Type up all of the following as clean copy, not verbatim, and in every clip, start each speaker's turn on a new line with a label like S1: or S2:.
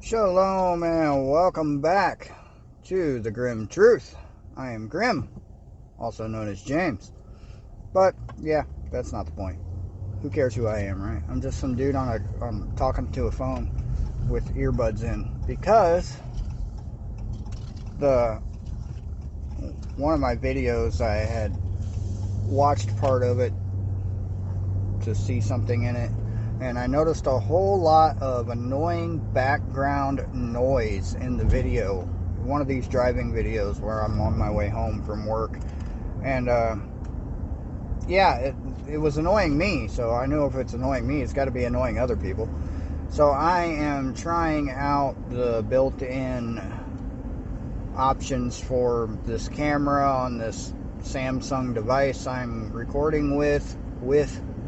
S1: Shalom and welcome back to the Grim Truth. I am Grim, also known as James. But yeah, that's not the point. Who cares who I am, right? I'm just some dude on talking to a phone with earbuds in because the one of my videos I had watched part of it to see something in it, and I noticed a whole lot of annoying background noise in the video. One of these driving videos where I'm on my way home from work, and yeah, it was annoying me, so I knew if it's annoying me, it's got to be annoying other people. So I am trying out the built-in options for this camera on this Samsung device I'm recording with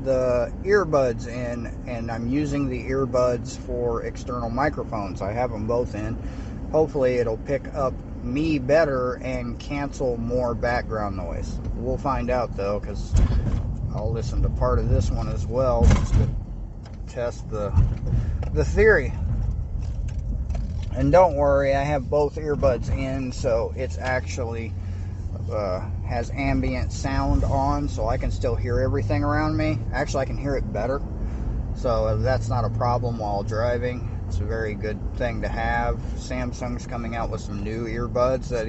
S1: the earbuds in, and I'm using the earbuds for external microphones. I have them both in. Hopefully it'll pick up me better and cancel more background noise. We'll find out though, because I'll listen to part of this one as well just to test the theory. And don't worry, I have both earbuds in, so it's actually has ambient sound on, so I can still hear everything around me. Actually, I can hear it better, so that's not a problem while driving. It's a very good thing to have. Samsung's coming out with some new earbuds that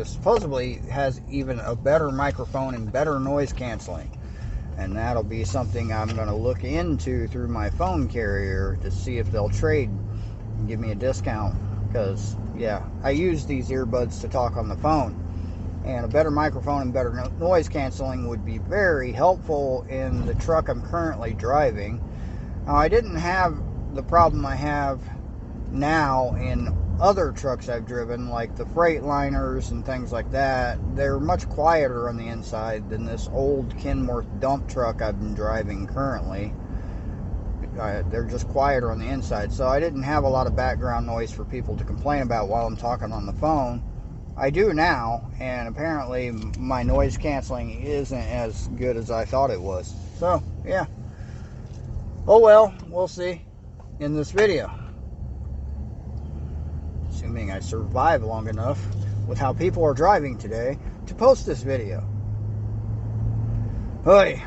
S1: supposedly has even a better microphone and better noise canceling. And that'll be something I'm going to look into through my phone carrier to see if they'll trade and give me a discount. Because, yeah, I use these earbuds to talk on the phone. And a better microphone and better noise canceling would be very helpful in the truck I'm currently driving. Now, I didn't have the problem I have now in other trucks I've driven, like the Freightliners and things like that. They're much quieter on the inside than this old Kenworth dump truck I've been driving currently. They're just quieter on the inside, so I didn't have a lot of background noise for people to complain about while I'm talking on the phone. I do now, and apparently my noise canceling isn't as good as I thought it was. So, yeah. Oh well, we'll see in this video. Assuming I survive long enough with how people are driving today to post this video. Hey,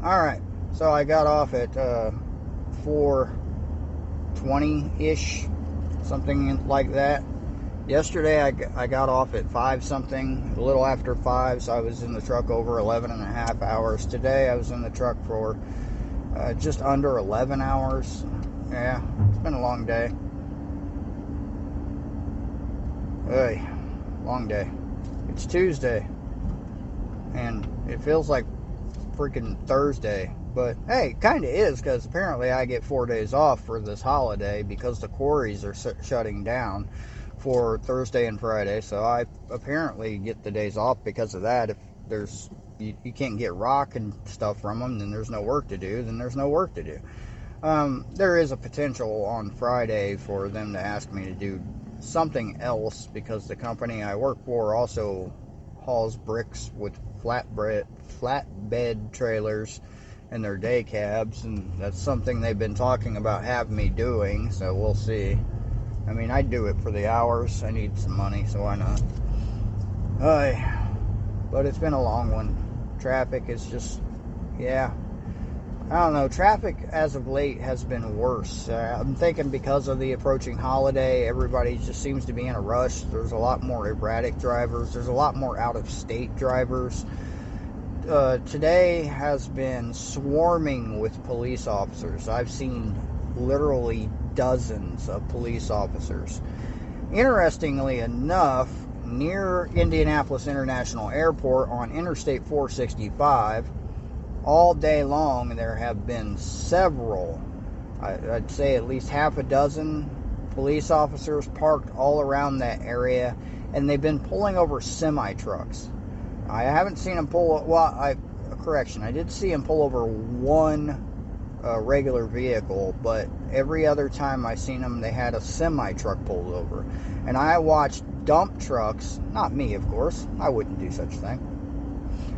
S1: alright, so I got off at 4:20-ish, something like that. Yesterday I got off at 5 something, a little after 5, so I was in the truck over 11 and a half hours. Today I was in the truck for just under 11 hours. Yeah, it's been a long day. Hey, long day. It's Tuesday, and it feels like freaking Thursday. But hey, kind of is, because apparently I get 4 days off for this holiday because the quarries are shutting down for Thursday and Friday, so I apparently get the days off because of that. If there's you can't get rock and stuff from them, then there's no work to do. There is a potential on Friday for them to ask me to do something else, because the company I work for also hauls bricks with flatbed trailers in their day cabs, and that's something they've been talking about having me doing, so we'll see. I mean, I'd do it for the hours. I need some money, so why not? But it's been a long one. Traffic is just, yeah. I don't know. Traffic as of late has been worse. I'm thinking because of the approaching holiday, everybody just seems to be in a rush. There's a lot more erratic drivers. There's a lot more out-of-state drivers. Today has been swarming with police officers. I've seen literally dozens of police officers. Interestingly enough, near Indianapolis International Airport on Interstate 465, all day long there have been several, I'd say at least half a dozen police officers parked all around that area, and they've been pulling over semi-trucks. I haven't seen them pull, I did see them pull over one regular vehicle, but every other time I seen them, they had a semi-truck pulled over. And I watched dump trucks, not me of course, I wouldn't do such a thing.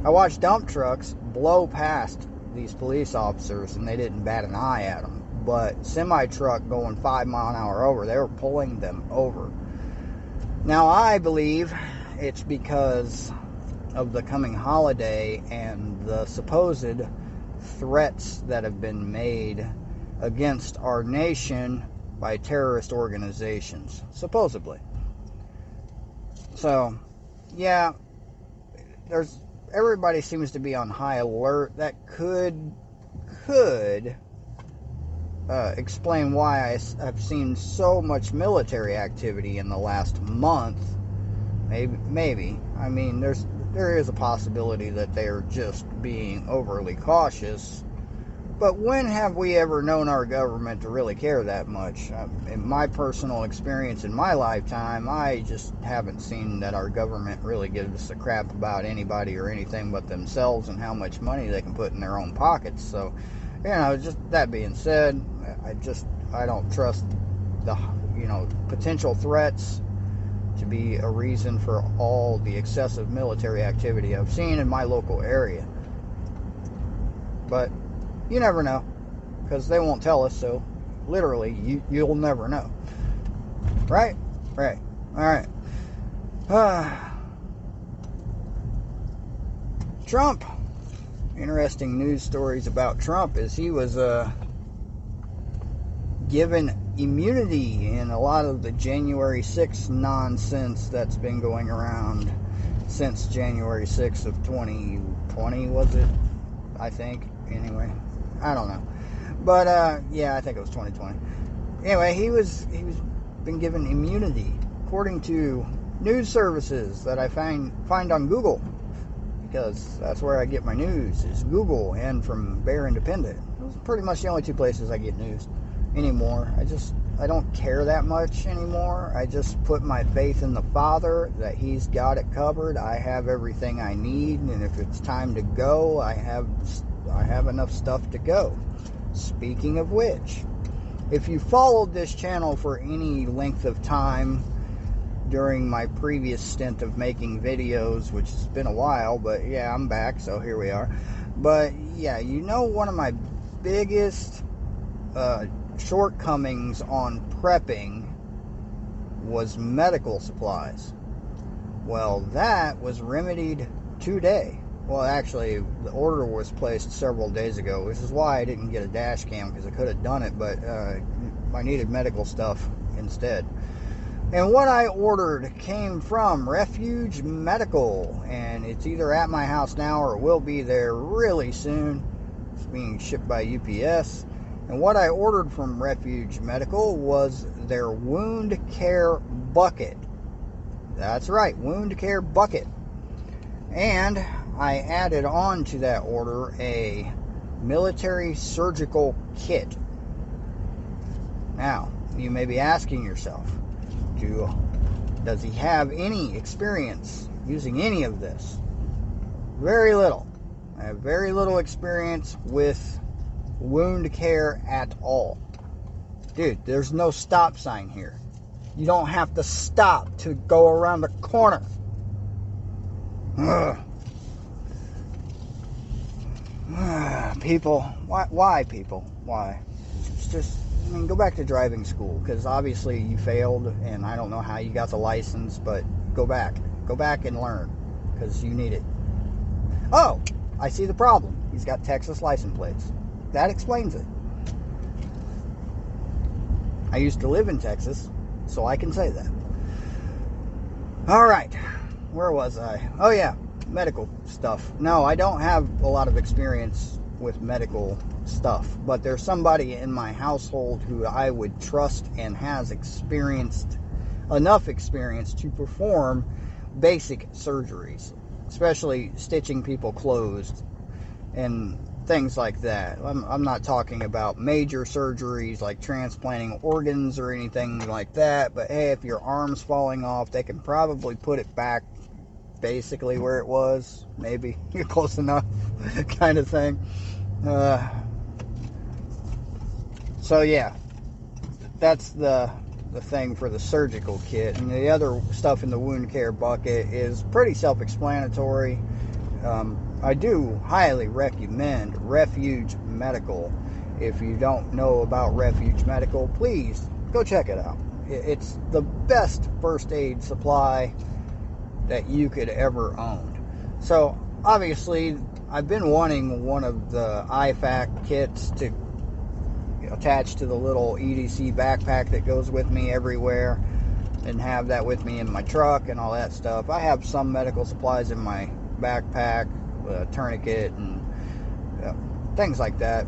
S1: I watched dump trucks blow past these police officers, and they didn't bat an eye at them. but semi-truck going 5 mile an hour over, they were pulling them over. Now, I believe it's because of the coming holiday and the supposed threats that have been made against our nation by terrorist organizations, supposedly. So, yeah, everybody seems to be on high alert. That could explain why I've seen so much military activity in the last month. Maybe. I mean, there is a possibility that they're just being overly cautious. But when have we ever known our government to really care that much? In my personal experience in my lifetime, I just haven't seen that our government really gives a crap about anybody or anything but themselves and how much money they can put in their own pockets. So, just that being said, I don't trust the, potential threats to be a reason for all the excessive military activity I've seen in my local area. But you never know, because they won't tell us, so literally you'll never know. Right? Right. Alright. Trump. Interesting news stories about Trump is he was given immunity in a lot of the January 6th nonsense that's been going around since January 6th of 2020, was it? I think. Anyway, I don't know. But, yeah, I think it was 2020. Anyway, he was been given immunity, according to news services that I find on Google, because that's where I get my news, is Google and from Bear Independent. Those are pretty much the only two places I get news anymore. I don't care that much anymore. I just put my faith in the Father that He's got it covered. I have everything I need, and if it's time to go, I have enough stuff to go. Speaking of which, if you followed this channel for any length of time during my previous stint of making videos, which has been a while, but yeah, I'm back, so here we are. But yeah, one of my biggest shortcomings on prepping was medical supplies. Well, that was remedied today. Well, actually, the order was placed several days ago, which is why I didn't get a dash cam, because I could have done it, but I needed medical stuff instead. And what I ordered came from Refuge Medical, and it's either at my house now or it will be there really soon. It's being shipped by UPS. And what I ordered from Refuge Medical was their wound care bucket. That's right, wound care bucket. And I added on to that order a military surgical kit. Now, you may be asking yourself, does he have any experience using any of this? Very little. I have very little experience with wound care at all. Dude, there's no stop sign here. You don't have to stop to go around the corner. Ugh. People, why people? Why? It's just, go back to driving school, because obviously you failed, and I don't know how you got the license, but go back and learn, because you need it. Oh, I see the problem. He's got Texas license plates. That explains it. I used to live in Texas, so I can say that. All right, where was I? Oh yeah, medical stuff. No, I don't have a lot of experience with medical stuff, but there's somebody in my household who I would trust and has enough experience to perform basic surgeries, especially stitching people closed and things like that. I'm not talking about major surgeries like transplanting organs or anything like that, but hey, if your arm's falling off, they can probably put it back basically where it was. Maybe you're close enough kind of thing. So yeah, that's the thing for the surgical kit. And the other stuff in the wound care bucket is pretty self-explanatory. I do highly recommend Refuge Medical. If you don't know about Refuge Medical, please go check it out. It's the best first aid supply that you could ever own. So obviously I've been wanting one of the IFAK kits to attach to the little EDC backpack that goes with me everywhere, and have that with me in my truck and all that stuff. I have some medical supplies in my backpack, a tourniquet and things like that.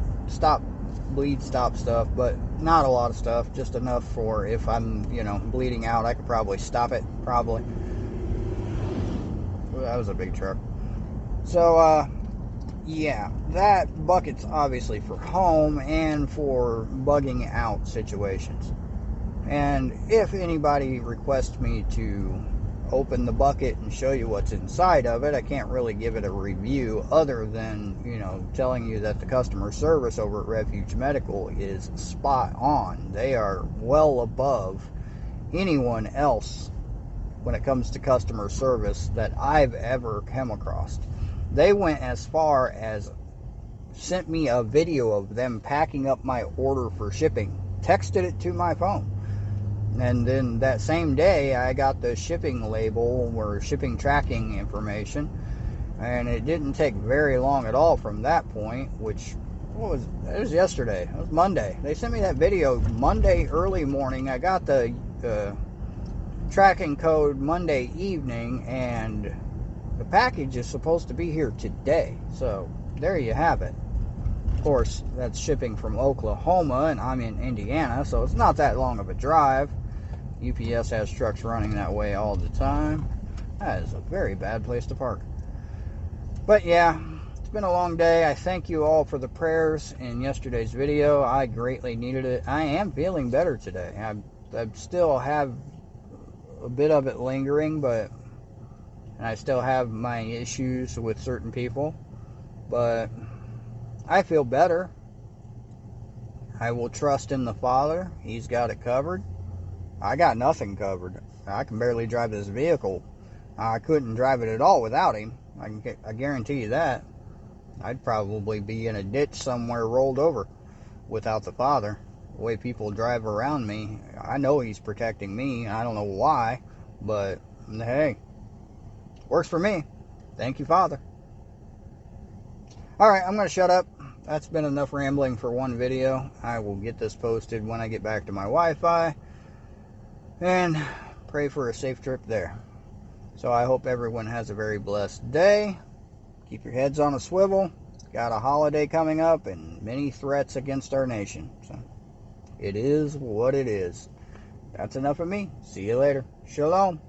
S1: Bleed stop stuff, but not a lot of stuff, just enough for if I'm, bleeding out, I could probably stop it, probably. Well, that was a big truck. So, yeah, that bucket's obviously for home and for bugging out situations. And if anybody requests me to open the bucket and show you what's inside of it, I can't really give it a review other than, telling you that the customer service over at Refuge Medical is spot on. They are well above anyone else when it comes to customer service that I've ever come across. They went as far as sent me a video of them packing up my order for shipping, texted it to my phone. And then that same day, I got the shipping label or shipping tracking information. And it didn't take very long at all from that point, it was yesterday. It was Monday. They sent me that video Monday early morning. I got the tracking code Monday evening, and the package is supposed to be here today. So there you have it. Of course, that's shipping from Oklahoma, and I'm in Indiana, so it's not that long of a drive. UPS has trucks running that way all the time. That is a very bad place to park. But yeah, it's been a long day. I thank you all for the prayers in yesterday's video. I greatly needed it. I am feeling better today. I still have a bit of it lingering, and I still have my issues with certain people. But I feel better. I will trust in the Father. He's got it covered. I got nothing covered. I can barely drive this vehicle. I couldn't drive it at all without him. I guarantee you that. I'd probably be in a ditch somewhere rolled over without the Father. The way people drive around me, I know he's protecting me. I don't know why, but hey, works for me. Thank you, Father. Alright, I'm going to shut up. That's been enough rambling for one video. I will get this posted when I get back to my Wi-Fi. And pray for a safe trip there. So I hope everyone has a very blessed day. Keep your heads on a swivel. Got a holiday coming up and many threats against our nation. So it is what it is. That's enough of me. See you later. Shalom.